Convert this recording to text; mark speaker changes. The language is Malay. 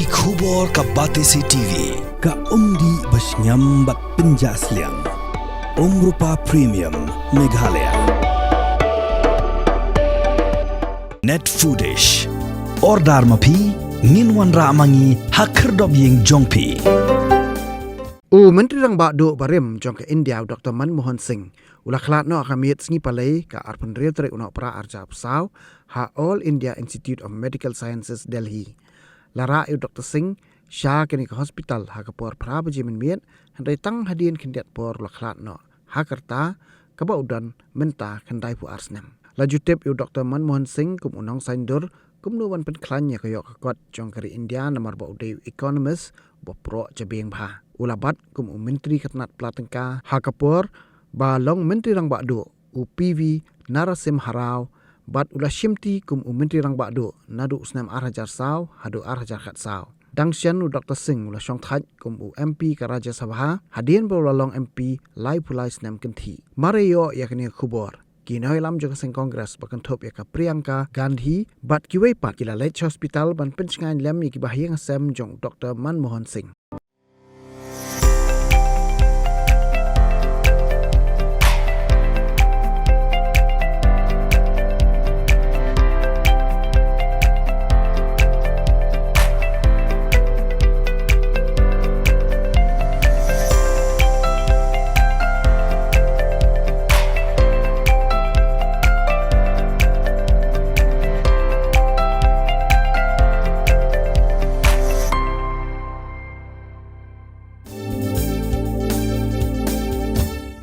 Speaker 1: ki khubor ka batesi TV
Speaker 2: ka umdi basnyam bat penjaslian Umrupa Premium Meghalaya Net Foodish Ordar mapi nginwan ramangi hakerdob yeng jongpi
Speaker 3: Menteri Rang Bado Barim jong ke India Dr. Manmohan Singh ulah Khlad no akamit sngi palai ka arpan retre una pra arja psau ha All India Institute of Medical Sciences Delhi lara Dr. Singh sha kini ke hospital ha kapor pra bajimen miet handai tang hadien kindiat por ulah Khlad no ha kerta kaba udan menta kendai pu arsnem laju tip Dr. Manmohan Singh kum unang saindur kum nuwan pen klanya kayok kakot jong kari India namar ba udai economist bo pro jabeng bha ulabat kum menteri ketnat platengka hakapor ba long menteri Rang Bado UPV Narasim Harau bat ulah shimti kum menteri Rang Bado nadu usnam arhajar saw hadu arhajar khat saw dangsian Dr. Singh ulah shong thaj kum MP ka Rajya Sabha hadien bo long MP lai pulai snam kenti mareyo yakni khubor Kinoy lam juga sing kongres bakan top ya ka Priyanka Gandhi bat kiwei pat kila lech hospital ban pencngan lam iki bahyang sem jong Dr. Manmohan Singh